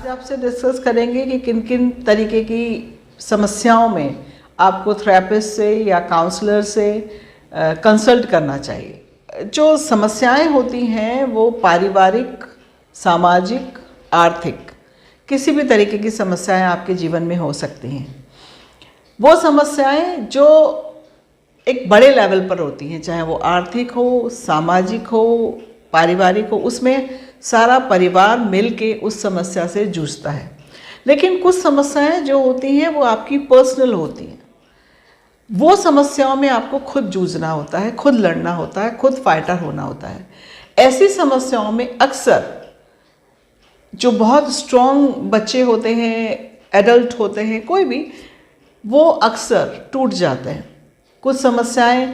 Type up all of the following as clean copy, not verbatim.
आपसे डिस्कस करेंगे कि किन किन तरीके की समस्याओं में आपको थेरेपिस्ट से या काउंसलर से कंसल्ट करना चाहिए। जो समस्याएं होती हैं वो पारिवारिक, सामाजिक, आर्थिक, किसी भी तरीके की समस्याएं आपके जीवन में हो सकती हैं। वो समस्याएं जो एक बड़े लेवल पर होती हैं, चाहे वो आर्थिक हो, सामाजिक हो, पारिवारिक हो, उसमें सारा परिवार मिल के उस समस्या से जूझता है। लेकिन कुछ समस्याएं जो होती हैं वो आपकी पर्सनल होती हैं। वो समस्याओं में आपको खुद जूझना होता है, खुद लड़ना होता है, खुद फाइटर होना होता है। ऐसी समस्याओं में अक्सर जो बहुत स्ट्रॉन्ग बच्चे होते हैं, एडल्ट होते हैं, कोई भी, वो अक्सर टूट जाते हैं। कुछ समस्याएं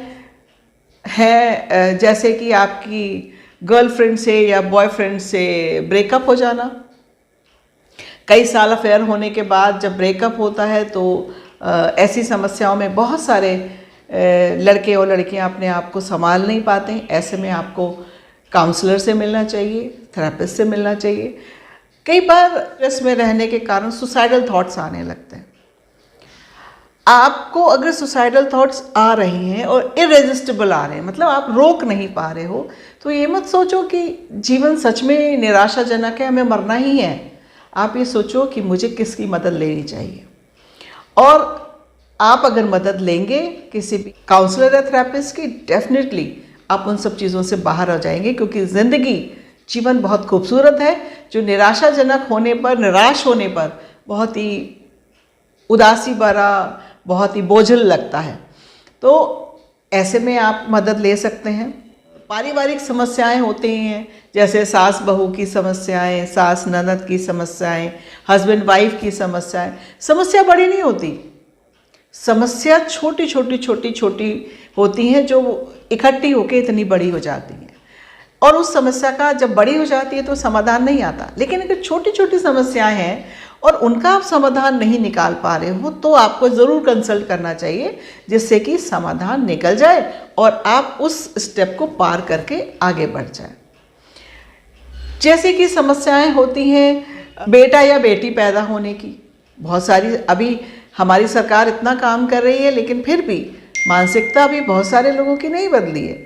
हैं जैसे कि आपकी गर्लफ्रेंड से या बॉयफ्रेंड से ब्रेकअप हो जाना। कई साल अफेयर होने के बाद जब ब्रेकअप होता है तो ऐसी समस्याओं में बहुत सारे लड़के और लड़कियां अपने आप को संभाल नहीं पाते हैं। ऐसे में आपको काउंसलर से मिलना चाहिए, थेरेपिस्ट से मिलना चाहिए। कई बार स्ट्रेस में रहने के कारण सुसाइडल थॉट्स आने लगते हैं। आपको अगर सुसाइडल थॉट्स आ रही हैं और इरेजिस्टिबल आ रहे हैं, मतलब आप रोक नहीं पा रहे हो, तो ये मत सोचो कि जीवन सच में निराशाजनक है, हमें मरना ही है। आप ये सोचो कि मुझे किसकी मदद लेनी चाहिए। और आप अगर मदद लेंगे किसी भी काउंसलर या थेरेपिस्ट की, डेफिनेटली आप उन सब चीज़ों से बाहर आ जाएंगे। क्योंकि ज़िंदगी, जीवन बहुत खूबसूरत है, जो निराशाजनक होने पर, निराश होने पर बहुत ही उदासी भरा, बहुत ही बोझिल लगता है। तो ऐसे में आप मदद ले सकते हैं। पारिवारिक समस्याएं होती हैं, जैसे सास बहू की समस्याएं, सास ननद की समस्याएं, हस्बैंड वाइफ की समस्याएं। समस्या बड़ी नहीं होती, समस्या छोटी छोटी होती हैं जो इकट्ठी होकर इतनी बड़ी हो जाती हैं। और उस समस्या का जब बड़ी हो जाती है तो समाधान नहीं आता। लेकिन अगर छोटी छोटी समस्याएं हैं और उनका आप समाधान नहीं निकाल पा रहे हो तो आपको ज़रूर कंसल्ट करना चाहिए, जिससे कि समाधान निकल जाए और आप उस स्टेप को पार करके आगे बढ़ जाए। जैसे कि समस्याएं होती हैं बेटा या बेटी पैदा होने की, बहुत सारी, अभी हमारी सरकार इतना काम कर रही है लेकिन फिर भी मानसिकता भी बहुत सारे लोगों की नहीं बदली है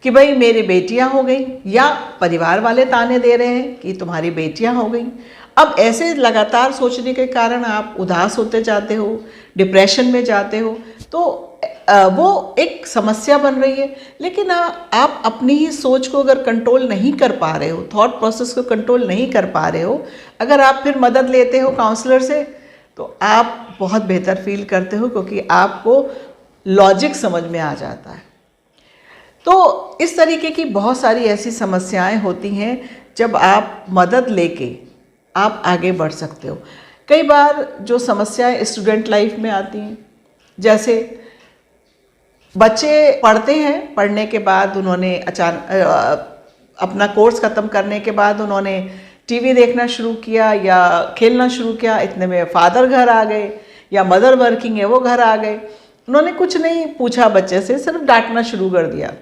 कि भाई मेरी बेटियां हो गई, या परिवार वाले ताने दे रहे हैं कि तुम्हारी बेटियां हो गई। अब ऐसे लगातार सोचने के कारण आप उदास होते जाते हो, डिप्रेशन में जाते हो, तो वो एक समस्या बन रही है। लेकिन आप अपनी ही सोच को अगर कंट्रोल नहीं कर पा रहे हो, थॉट प्रोसेस को कंट्रोल नहीं कर पा रहे हो, अगर आप फिर मदद लेते हो काउंसलर से तो आप बहुत बेहतर फील करते हो, क्योंकि आपको लॉजिक समझ में आ जाता है। तो इस तरीके की बहुत सारी ऐसी समस्याएं होती हैं जब आप मदद लेके आप आगे बढ़ सकते हो। कई बार जो समस्याएं स्टूडेंट लाइफ में आती हैं, जैसे बच्चे पढ़ते हैं, पढ़ने के बाद उन्होंने अचानक अपना कोर्स ख़त्म करने के बाद उन्होंने टीवी देखना शुरू किया या खेलना शुरू किया, इतने में फादर घर आ गए या मदर वर्किंग है वो घर आ गए। उन्होंने कुछ नहीं पूछा बच्चे से, सिर्फ डांटना शुरू कर दिया।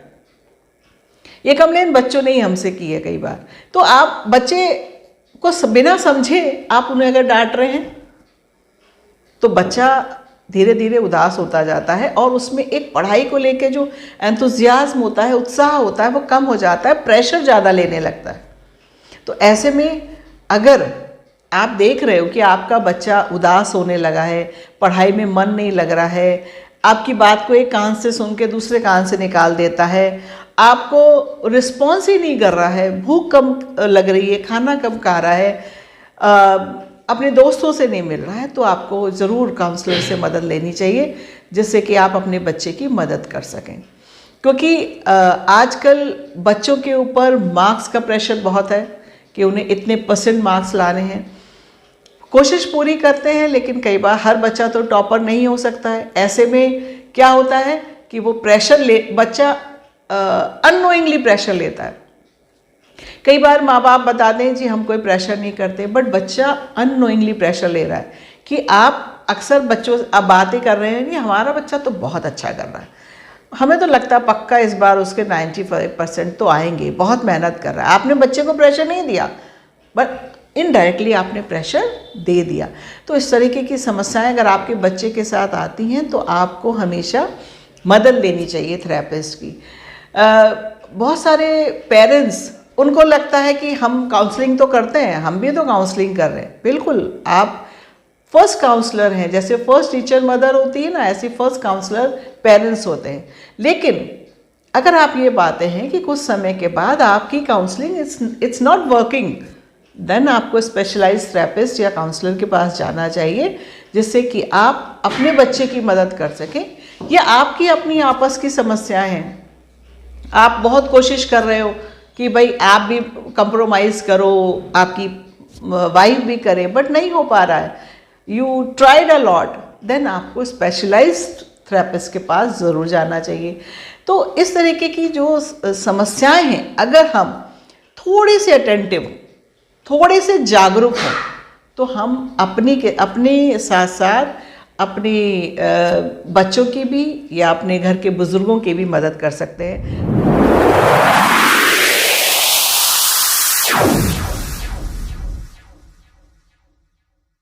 ये कंप्लेन बच्चों ने ही हमसे की है कई बार। तो आप बच्चे को बिना समझे आप उन्हें अगर डांट रहे हैं तो बच्चा धीरे धीरे उदास होता जाता है और उसमें एक पढ़ाई को लेके जो एंथुजियाज्म होता है, उत्साह होता है, वो कम हो जाता है, प्रेशर ज़्यादा लेने लगता है। तो ऐसे में अगर आप देख रहे हो कि आपका बच्चा उदास होने लगा है, पढ़ाई में मन नहीं लग रहा है, आपकी बात को एक कान से सुन के दूसरे कान से निकाल देता है, आपको रिस्पॉन्स ही नहीं कर रहा है, भूख कम लग रही है, खाना कम खा रहा है, अपने दोस्तों से नहीं मिल रहा है, तो आपको ज़रूर काउंसलर से मदद लेनी चाहिए, जिससे कि आप अपने बच्चे की मदद कर सकें। क्योंकि आजकल बच्चों के ऊपर मार्क्स का प्रेशर बहुत है कि उन्हें इतने % मार्क्स लाने हैं। कोशिश पूरी करते हैं लेकिन कई बार हर बच्चा तो टॉपर नहीं हो सकता है। ऐसे में क्या होता है कि वो बच्चा अननोइंगली प्रेशर लेता है। कई बार माँ बाप बताते हैं जी हम कोई प्रेशर नहीं करते, बट बच्चा अननोइंगली प्रेशर ले रहा है कि आप अक्सर बच्चों से आप बातें कर रहे हैं कि हमारा बच्चा तो बहुत अच्छा कर रहा है, हमें तो लगता है पक्का इस बार उसके 95% तो आएंगे, बहुत मेहनत कर रहा है। आपने बच्चे को प्रेशर नहीं दिया, बट इनडायरेक्टली आपने प्रेशर दे दिया। तो इस तरीके की समस्याएं अगर आपके बच्चे के साथ आती हैं तो आपको हमेशा मदद लेनी चाहिए थेरेपिस्ट की। बहुत सारे पेरेंट्स, उनको लगता है कि हम काउंसलिंग तो करते हैं, हम भी तो काउंसलिंग कर रहे हैं। बिल्कुल, आप फर्स्ट काउंसलर हैं। जैसे फर्स्ट टीचर मदर होती है ना, ऐसी फर्स्ट काउंसलर पेरेंट्स होते हैं। लेकिन अगर आप ये पाते हैं कि कुछ समय के बाद आपकी counselling it's not working, then आपको स्पेशलाइज्ड थेरेपिस्ट या काउंसलर के पास जाना चाहिए, जिससे कि आप अपने बच्चे की मदद कर सकें। या आपकी अपनी आपस की समस्याएं हैं, आप बहुत कोशिश कर रहे हो कि भाई आप भी कंप्रोमाइज़ करो, आपकी वाइफ भी करे, बट नहीं हो पा रहा है, you tried a lot, then आपको स्पेशलाइज्ड थेरेपिस्ट के पास ज़रूर जाना चाहिए। तो इस तरीके की जो समस्याएं हैं, अगर हम थोड़े से अटेंटिव, थोड़े से जागरूक हों, तो हम अपने साथ साथ अपने बच्चों की भी या अपने घर के बुज़ुर्गों की भी मदद कर सकते हैं।